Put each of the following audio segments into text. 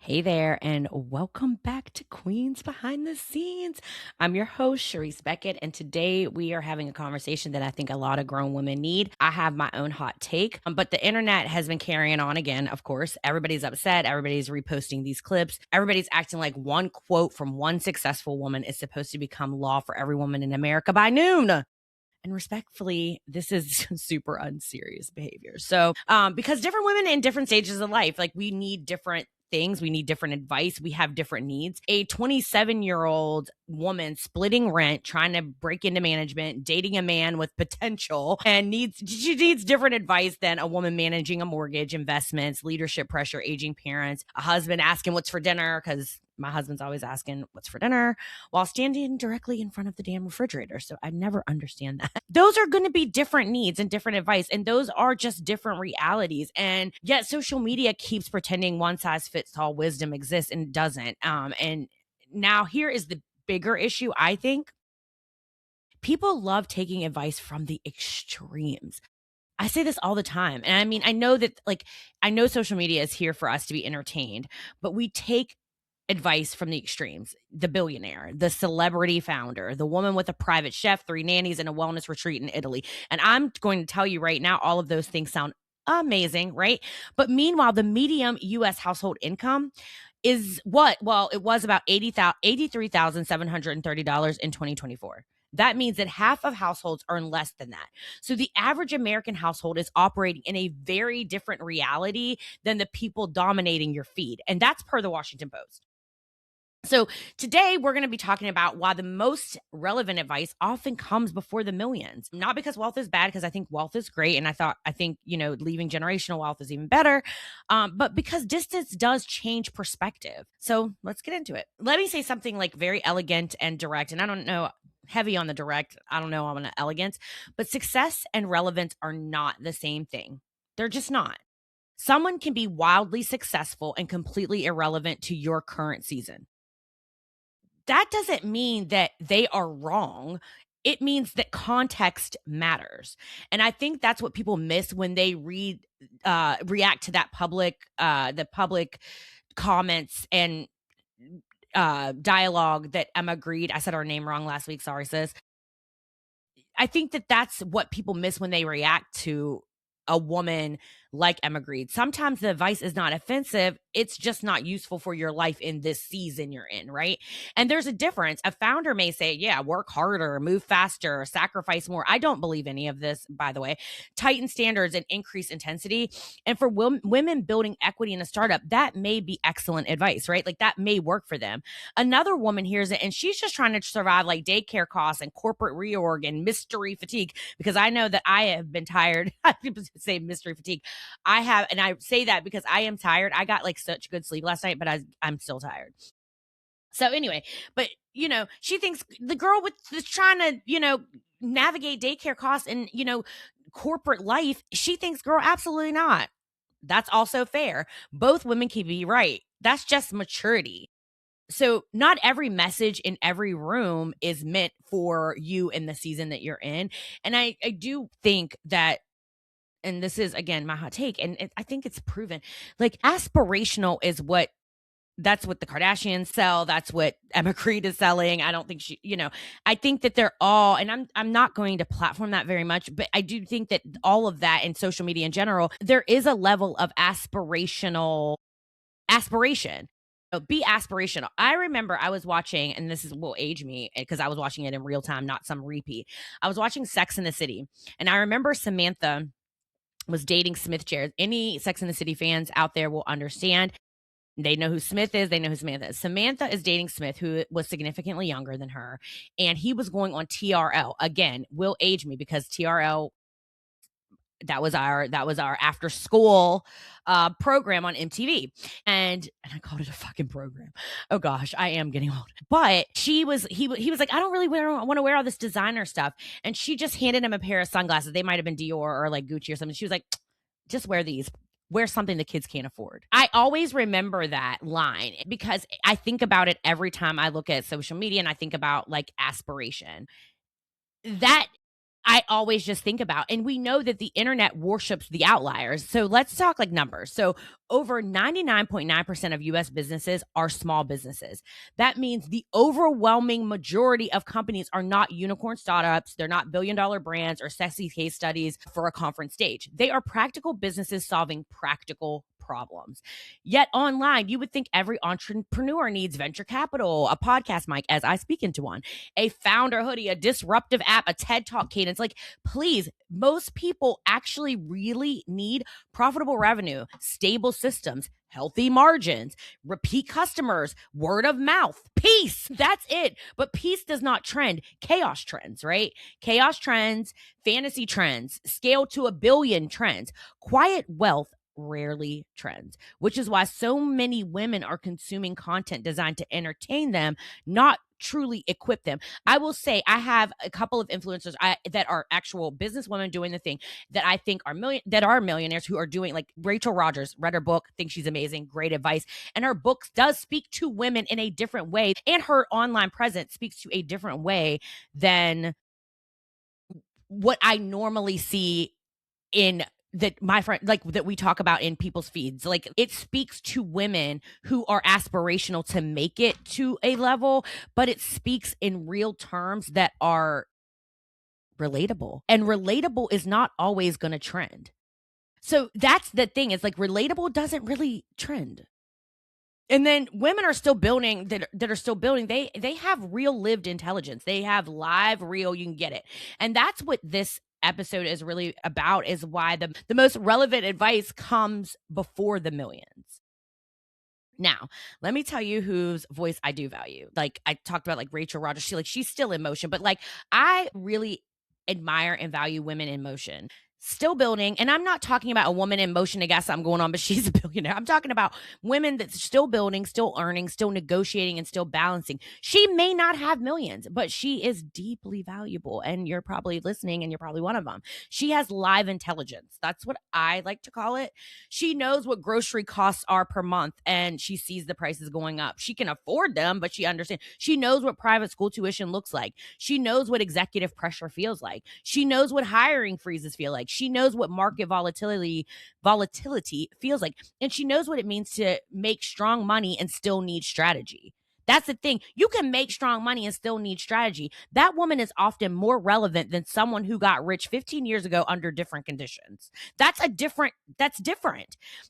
Hey there, and welcome back to Queens Behind the Scenes. I'm your host, Sharice Beckett, and today we are having a conversation that I think a lot of grown women need. I have my own hot take, but the internet has been carrying on again, of course. Everybody's upset. Everybody's reposting these clips. Everybody's acting like one quote from one successful woman is supposed to become law for every woman in America by noon. And respectfully, this is super unserious behavior. So, because different women in different stages of life, like we need different things, we need different advice, we have different needs. A 27-year-old woman splitting rent, trying to break into management, dating a man with potential, and she needs different advice than a woman managing a mortgage, investments, leadership pressure, aging parents, a husband asking what's for dinner because my husband's always asking what's for dinner while standing directly in front of the damn refrigerator. So I never understand that. Those are going to be different needs and different advice. And those are just different realities. And yet social media keeps pretending one size fits all wisdom exists and doesn't. And now here is the bigger issue, I think. People love taking advice from the extremes. I say this all the time. And I mean, I know social media is here for us to be entertained, but we take advice from the extremes. The billionaire, the celebrity founder, the woman with a private chef, 3 nannies, and a wellness retreat in Italy. And I'm going to tell you right now, all of those things sound amazing, right? But meanwhile, the median US household income is what? Well, it was about $83,730 in 2024. That means that half of households earn less than that. So the average American household is operating in a very different reality than the people dominating your feed. And that's per the Washington Post. So today we're going to be talking about why the most relevant advice often comes before the millions. Not because wealth is bad, because I think wealth is great. And I think, leaving generational wealth is even better. But because distance does change perspective. So let's get into it. Let me say something like very elegant and direct. And I don't know, heavy on the direct. I don't know on the elegance, but success and relevance are not the same thing. They're just not. Someone can be wildly successful and completely irrelevant to your current season. That doesn't mean that they are wrong. It means that context matters. And I think that's what people miss when they react to that the public comments and dialogue that Emma Greed, I said her name wrong last week. Sorry, sis. I think that that's what people miss when they react to a woman like Emma Greed. Sometimes the advice is not offensive. It's just not useful for your life in this season you're in, right? And there's a difference. A founder may say, yeah, work harder, move faster, sacrifice more. I don't believe any of this, by the way. Tighten standards and increase intensity. And for women building equity in a startup, that may be excellent advice, right? Like that may work for them. Another woman hears it and she's just trying to survive like daycare costs and corporate reorg and mystery fatigue, because I know that I have been tired. People say mystery fatigue. I have, and I say that because I am tired. I got like such good sleep last night, but I'm still tired. So anyway, but she thinks the girl that's trying to, navigate daycare costs and, corporate life, she thinks, girl, absolutely not. That's also fair. Both women can be right. That's just maturity. So not every message in every room is meant for you in the season that you're in. And I do think that, and this is again my hot take, and I think it's proven, like aspirational is that's what the Kardashians sell. That's what Emma Creed is selling. I don't think I think that they're all, and I'm not going to platform that very much, but I do think that all of that in social media in general, there is a level of aspiration. Be aspirational. I remember I was watching, and will age me because I was watching it in real time, not some repeat. I was watching Sex in the City, and I remember Samantha was dating Smith Jared. Any Sex in the City fans out there will understand. They know who Smith is. They know who Samantha is. Samantha is dating Smith, who was significantly younger than her. And he was going on TRL. Again, will age me because TRL, that was our after school program on MTV. And I called it a fucking program. Oh gosh, I am getting old. But he was like, I don't really want to wear all this designer stuff. And she just handed him a pair of sunglasses. They might have been Dior or like Gucci or something. She was like, just wear these. Wear something the kids can't afford. I always remember that line because I think about it every time I look at social media and I think about like aspiration. That I always just think about. And we know that the internet worships the outliers. So let's talk like numbers. So over 99.9% of US businesses are small businesses. That means the overwhelming majority of companies are not unicorn startups. They're not billion-dollar brands or sexy case studies for a conference stage. They are practical businesses solving practical problems. Yet online, you would think every entrepreneur needs venture capital, a podcast mic, as I speak into one, a founder hoodie, a disruptive app, a TED Talk cadence. Like, please, most people actually really need profitable revenue, stable systems, healthy margins, repeat customers, word of mouth, peace. That's it. But peace does not trend. Chaos trends, right? Chaos trends, fantasy trends, scale to a billion trends. Quiet wealth rarely trends, which is why so many women are consuming content designed to entertain them, not truly equip them. I will say I have a couple of influencers that are actual businesswomen doing the thing that I think are millionaires who are doing, like Rachel Rogers. Read her book, think she's amazing, great advice, and her books does speak to women in a different way, and her online presence speaks to a different way than what I normally see in that my friend, like that we talk about in people's feeds. Like, it speaks to women who are aspirational to make it to a level, but it speaks in real terms that are relatable, and relatable is not always going to trend. So that's the thing, is like relatable doesn't really trend. And then women are still building, that are still building. They have real lived intelligence. They have live, real, you can get it. And that's what this episode is really about, is why the most relevant advice comes before the millions. Now, let me tell you whose voice I do value. Like, I talked about like Rachel Rogers. She's still in motion, but like, I really admire and value women in motion. Still building. And I'm not talking about a woman in motion, I guess I'm going on, but she's a billionaire. I'm talking about women that's still building, still earning, still negotiating, and still balancing. She may not have millions, but she is deeply valuable. And you're probably listening, and you're probably one of them. She has live intelligence. That's what I like to call it. She knows what grocery costs are per month, and she sees the prices going up. She can afford them, but she understands. She knows what private school tuition looks like. She knows what executive pressure feels like. She knows what hiring freezes feel like. She knows what market volatility feels like. And she knows what it means to make strong money and still need strategy. That's the thing. You can make strong money and still need strategy. That woman is often more relevant than someone who got rich 15 years ago under different conditions. That's different,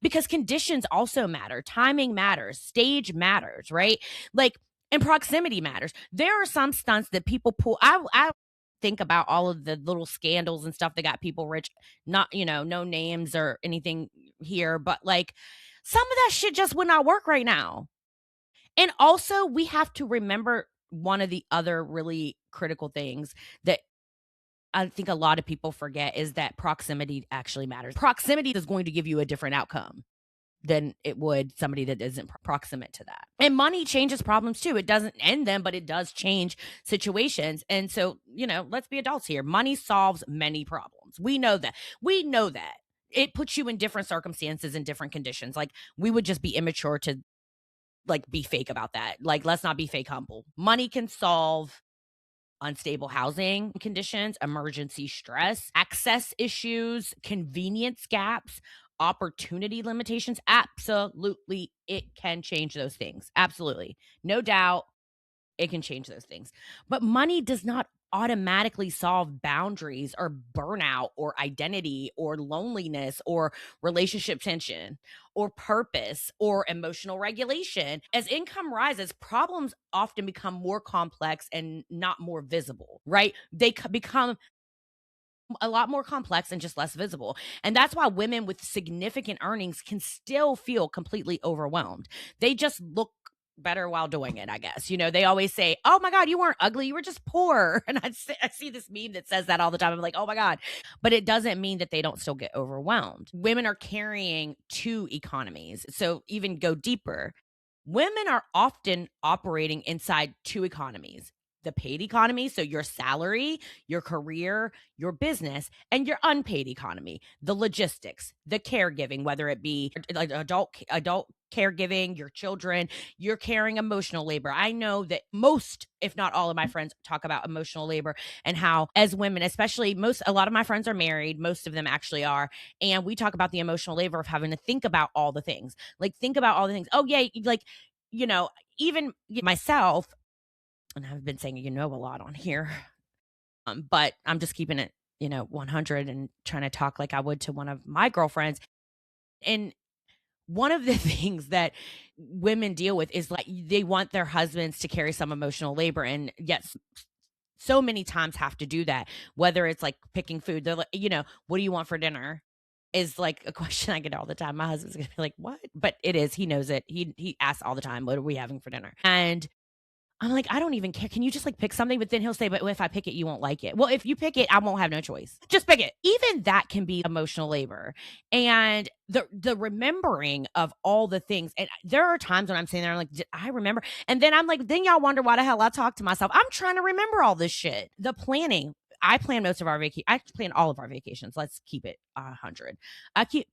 because conditions also matter. Timing matters. Stage matters, right? Like, and proximity matters. There are some stunts that people pull. I think about all of the little scandals and stuff that got people rich. Not, no names or anything here, but like, some of that shit just would not work right now. And also, we have to remember one of the other really critical things that I think a lot of people forget, is that proximity actually matters. Proximity is going to give you a different outcome than it would somebody that isn't proximate to that. And money changes problems too. It doesn't end them, but it does change situations. And so, let's be adults here. Money solves many problems. We know that. It puts you in different circumstances and different conditions. Like, we would just be immature to like be fake about that. Like, let's not be fake humble. Money can solve unstable housing conditions, emergency stress, access issues, convenience gaps, opportunity limitations. Absolutely, it can change those things. Absolutely. No doubt it can change those things. But money does not automatically solve boundaries or burnout or identity or loneliness or relationship tension or purpose or emotional regulation. As income rises, problems often become more complex and not more visible, right? They become a lot more complex and just less visible. And that's why women with significant earnings can still feel completely overwhelmed. They just look better while doing it, I guess. They always say, "Oh my God, you weren't ugly, you were just poor." And I see this meme that says that all the time. I'm like, "Oh my God." But it doesn't mean that they don't still get overwhelmed. Women are carrying two economies. So even go deeper, women are often operating inside two economies. the paid economy, so your salary, your career, your business, and your unpaid economy, the logistics, the caregiving, whether it be like adult caregiving, your children, you're carrying emotional labor. I know that most, if not all of my friends talk about emotional labor and how as women, especially a lot of my friends are married, most of them actually are, and we talk about the emotional labor of having to think about all the things. Like think about all the things. Oh yeah, like even myself, and I've been saying a lot on here, but I'm just keeping it 100 and trying to talk like I would to one of my girlfriends. And one of the things that women deal with is like they want their husbands to carry some emotional labor, and yet so many times have to do that, whether it's like picking food. They're like, what do you want for dinner? Is like a question I get all the time. My husband's gonna be like, what? But it is, he knows it. He asks all the time, what are we having for dinner? And I'm like, I don't even care. Can you just like pick something? But then he'll say, but if I pick it, you won't like it. Well, if you pick it, I won't have no choice. Just pick it. Even that can be emotional labor. And the remembering of all the things. And there are times when I'm sitting there, I'm like, did I remember? And then I'm like, then y'all wonder why the hell I talk to myself. I'm trying to remember all this shit. The planning. I plan most of our I plan all of our vacations. Let's keep it 100.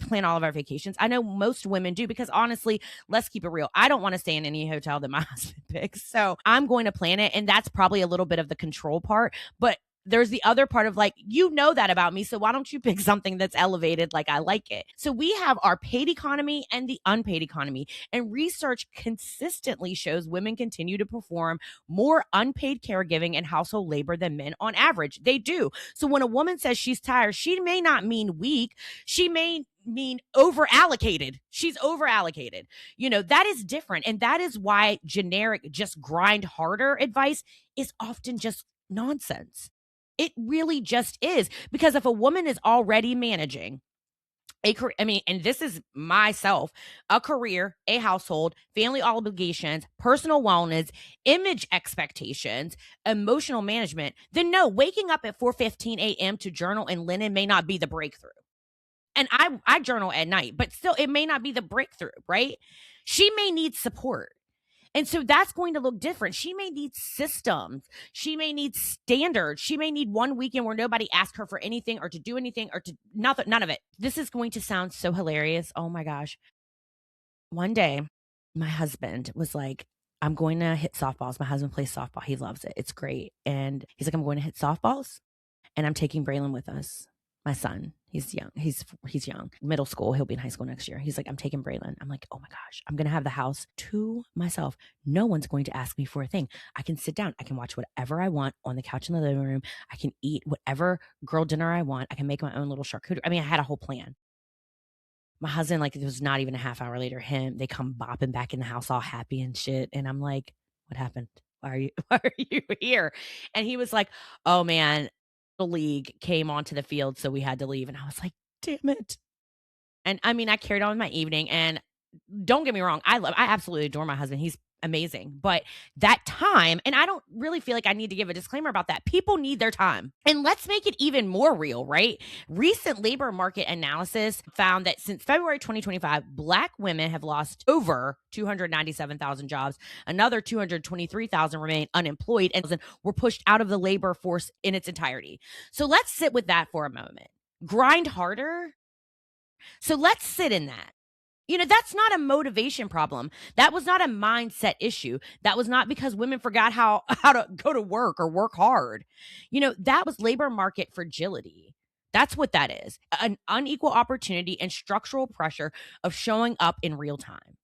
Plan all of our vacations. I know most women do because honestly, let's keep it real. I don't want to stay in any hotel that my husband picks. So I'm going to plan it. And that's probably a little bit of the control part. But there's the other part of like, that about me. So why don't you pick something that's elevated like I like it? So we have our paid economy and the unpaid economy. And research consistently shows women continue to perform more unpaid caregiving and household labor than men on average. They do. So when a woman says she's tired, she may not mean weak. She may mean over allocated. She's over allocated. That is different. And that is why generic, just grind harder advice is often just nonsense. It really just is. Because if a woman is already managing a career, and this is myself, a career, a household, family obligations, personal wellness, image expectations, emotional management, then no, waking up at 4:15 a.m. to journal in linen may not be the breakthrough. And I journal at night, but still it may not be the breakthrough, right? She may need support. And so that's going to look different. She may need systems. She may need standards. She may need one weekend where nobody asks her for anything or to do anything or to nothing, none of it. This is going to sound so hilarious. Oh my gosh. One day, my husband was like, I'm going to hit softballs. My husband plays softball. He loves it. It's great. And he's like, I'm going to hit softballs and I'm taking Braylon with us. My son, he's young. He's young. Middle school. He'll be in high school next year. He's like, I'm taking Braylon. I'm like, oh my gosh, I'm going to have the house to myself. No one's going to ask me for a thing. I can sit down. I can watch whatever I want on the couch in the living room. I can eat whatever girl dinner I want. I can make my own little charcuterie. I had a whole plan. My husband, like, it was not even a half hour later, they come bopping back in the house all happy and shit. And I'm like, what happened? Why are you here? And he was like, oh man, the league came onto the field, so we had to leave. And I was like, damn it. And I carried on with my evening. And don't get me wrong, I absolutely adore my husband. He's amazing. But that time, and I don't really feel like I need to give a disclaimer about that. People need their time. And let's make it even more real, right? Recent labor market analysis found that since February 2025, Black women have lost over 297,000 jobs. Another 223,000 remain unemployed and were pushed out of the labor force in its entirety. So let's sit with that for a moment. Grind harder. So let's sit in that. That's not a motivation problem. That was not a mindset issue. That was not because women forgot how to go to work or work hard. That was labor market fragility. That's what that is. An unequal opportunity and structural pressure of showing up in real time.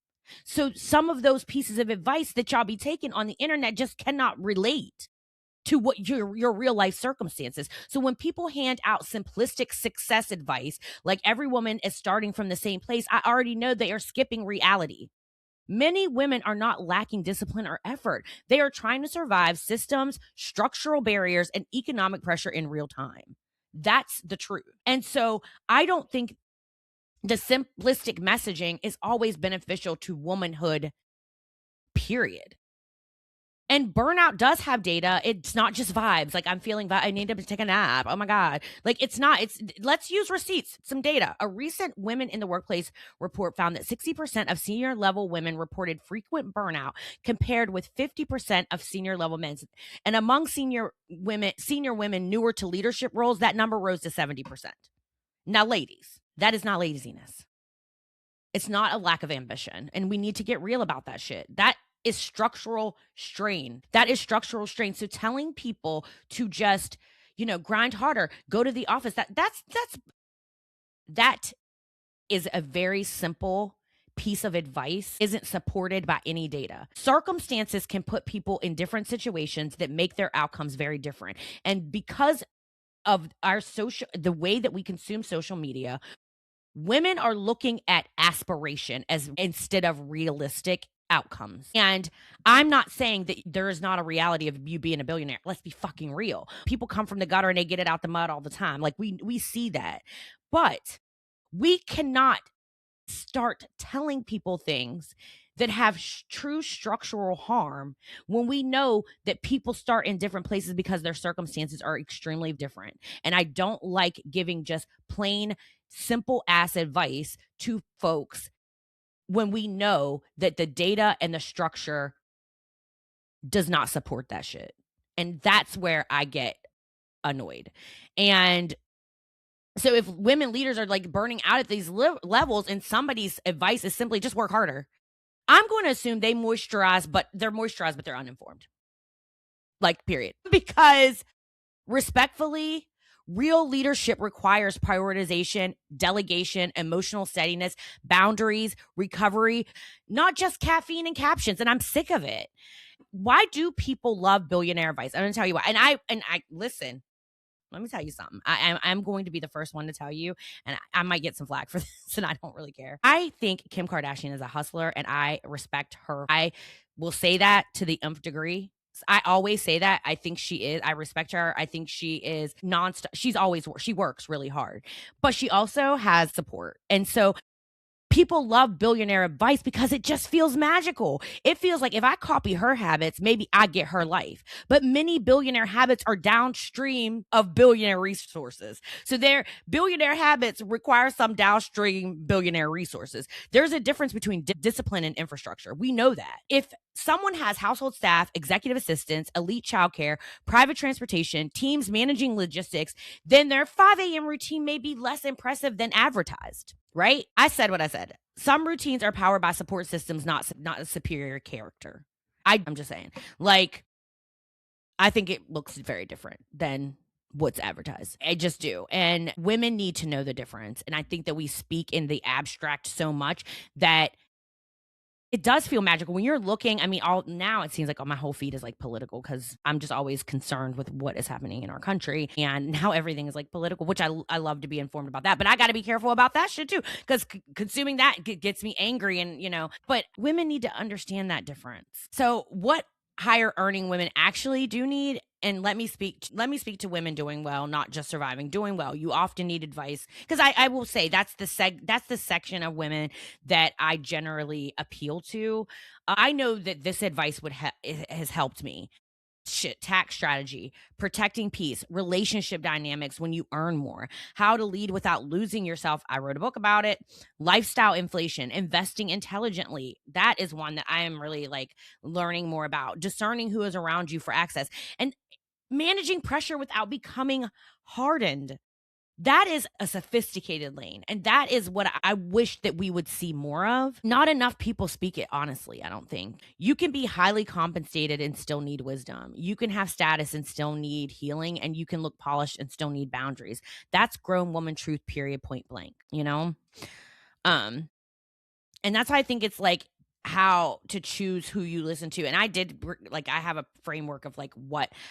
So some of those pieces of advice that y'all be taking on the internet just cannot relate to what your real life circumstances. So when people hand out simplistic success advice, like every woman is starting from the same place, I already know they are skipping reality. Many women are not lacking discipline or effort. They are trying to survive systems, structural barriers, and economic pressure in real time. That's the truth. And so I don't think the simplistic messaging is always beneficial to womanhood, period. And burnout does have data. It's not just vibes. Like, I'm feeling, I need to take a nap. Oh my God. Like, it's not, let's use receipts, some data. A recent Women in the Workplace report found that 60% of senior level women reported frequent burnout compared with 50% of senior level men. And among senior women newer to leadership roles, that number rose to 70%. Now, ladies, that is not laziness. It's not a lack of ambition. And we need to get real about that shit. That is structural strain. That is structural strain. So telling people to just, grind harder, go to the office, that is a very simple piece of advice, isn't supported by any data. Circumstances can put people in different situations that make their outcomes very different. And because of the way that we consume social media, women are looking at aspiration as instead of realistic outcomes. And I'm not saying that there is not a reality of you being a billionaire. Let's be fucking real. People come from the gutter and they get it out the mud all the time. Like, we see that. But we cannot start telling people things that have true structural harm when we know that people start in different places because their circumstances are extremely different. And I don't like giving just plain simple ass advice to folks when we know that the data and the structure does not support that shit. And that's where I get annoyed. And so if women leaders are like burning out at these levels and somebody's advice is simply just work harder, I'm going to assume they're moisturized, but they're uninformed. Like, period. Because respectfully, real leadership requires prioritization, delegation, emotional steadiness, boundaries, recovery, not just caffeine and captions. And I'm sick of it. Why do people love billionaire advice? I'm going to tell you why. And I listen. Let me tell you something. I'm going to be the first one to tell you, and I might get some flack for this, and I don't really care. I think Kim Kardashian is a hustler, and I respect her. I will say that to the nth degree. I always say that. I think she is. I respect her. I think she is nonstop. She works really hard, but she also has support. And so people love billionaire advice because it just feels magical. It feels like if I copy her habits, maybe I get her life. But many billionaire habits are downstream of billionaire resources. So their billionaire habits require some downstream billionaire resources. There's a difference between discipline and infrastructure. We know that. If someone has household staff, executive assistants, elite childcare, private transportation, teams managing logistics, then their 5 a.m. routine may be less impressive than advertised. Right? I said what I said. Some routines are powered by support systems, not a superior character. I'm just saying. Like, I think it looks very different than what's advertised. I just do. And women need to know the difference. And I think that we speak in the abstract so much that it does feel magical when you're looking. I mean, now it seems like my whole feed is like political because I'm just always concerned with what is happening in our country, and now everything is like political, which I love to be informed about that, but I got to be careful about that shit too because consuming that gets me angry, and but women need to understand that difference. So what higher earning women actually do need, and let me speak to women doing well, not just surviving, doing well. You often need advice because I will say that's the section of women that I generally appeal to. I know that this advice has helped me. Tax strategy, protecting peace, relationship dynamics when you earn more, how to lead without losing yourself. I wrote a book about it. Lifestyle inflation, investing intelligently. That is one that I am really like learning more about. Discerning who is around you for access, and managing pressure without becoming hardened. That is a sophisticated lane. And that is what I wish that we would see more of. Not enough people speak it, honestly, I don't think. You can be highly compensated and still need wisdom. You can have status and still need healing. And you can look polished and still need boundaries. That's grown woman truth, period, point blank, And that's why I think it's like how to choose who you listen to. And I have a framework of like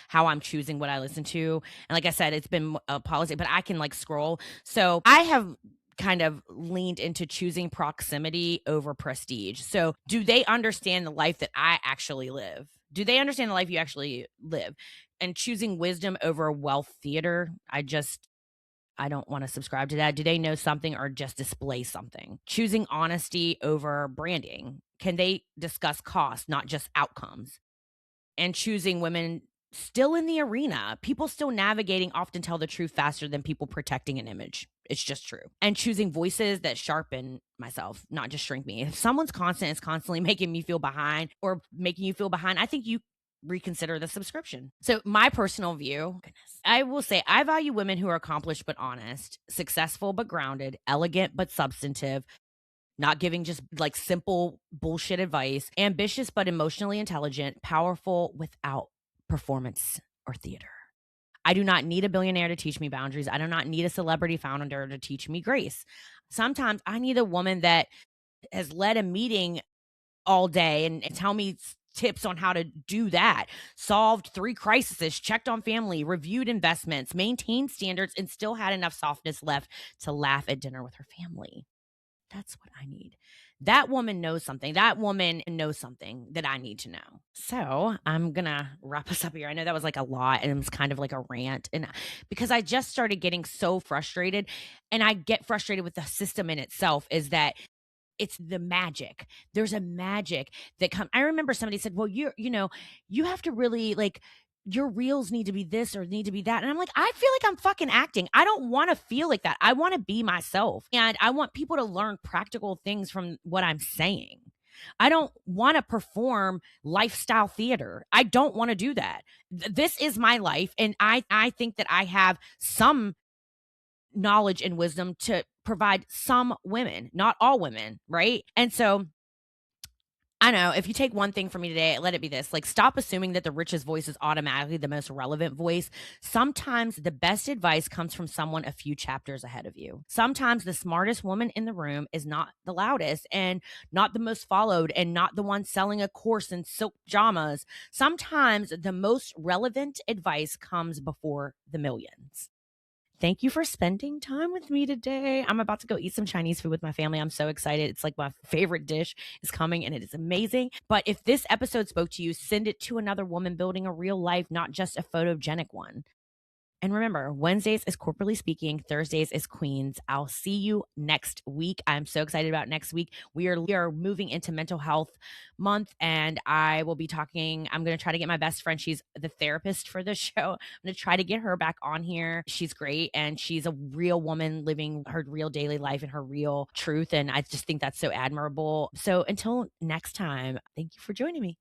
how I'm choosing what I listen to. And like I said, it's been a policy, but I can like scroll. So I have kind of leaned into choosing proximity over prestige. So do they understand the life that I actually live? Do they understand the life you actually live? And choosing wisdom over wealth theater, I don't want to subscribe to that. Do they know something or just display something? Choosing honesty over branding. Can they discuss cost, not just outcomes? and choosing women still in the arena. People still navigating often tell the truth faster than people protecting an image. It's just true. And choosing voices that sharpen myself, not just shrink me. If someone's constant is constantly making me feel behind or making you feel behind, I think you reconsider the subscription. So my personal view, I will say I value women who are accomplished but honest, successful but grounded, elegant but substantive, not giving just like simple bullshit advice, ambitious but emotionally intelligent, powerful without performance or theater. I do not need a billionaire to teach me boundaries. I do not need a celebrity founder to teach me grace. Sometimes I need a woman that has led a meeting all day and tell me tips on how to do that, solved 3 crises, checked on family, reviewed investments, maintained standards, and still had enough softness left to laugh at dinner with her family. That's what I need. That woman knows something. That woman knows something that I need to know. So I'm going to wrap us up here. I know that was like a lot and it was kind of like a rant. And because I just started getting so frustrated, and I get frustrated with the system in itself, is that it's the magic. There's a magic that comes. I remember somebody said, well, you have to really like, your reels need to be this or need to be that. And I'm like, I feel like I'm fucking acting. I don't want to feel like that. I want to be myself. And I want people to learn practical things from what I'm saying. I don't want to perform lifestyle theater. I don't want to do that. This is my life. And I think that I have some knowledge and wisdom to provide some women, not all women, right? And so I know if you take one thing from me today, let it be this: like, stop assuming that the richest voice is automatically the most relevant voice. Sometimes the best advice comes from someone a few chapters ahead of you. Sometimes the smartest woman in the room is not the loudest and not the most followed and not the one selling a course in silk pajamas. Sometimes the most relevant advice comes before the millions. Thank you for spending time with me today. I'm about to go eat some Chinese food with my family. I'm so excited. It's like my favorite dish is coming and it is amazing. But if this episode spoke to you, send it to another woman building a real life, not just a photogenic one. And remember, Wednesdays is Corporately Speaking, Thursdays is Queens. I'll see you next week. I'm so excited about next week. We are moving into mental health month, and I will be talking. I'm going to try to get my best friend. She's the therapist for the show. I'm going to try to get her back on here. She's great, and she's a real woman living her real daily life and her real truth. And I just think that's so admirable. So until next time, thank you for joining me.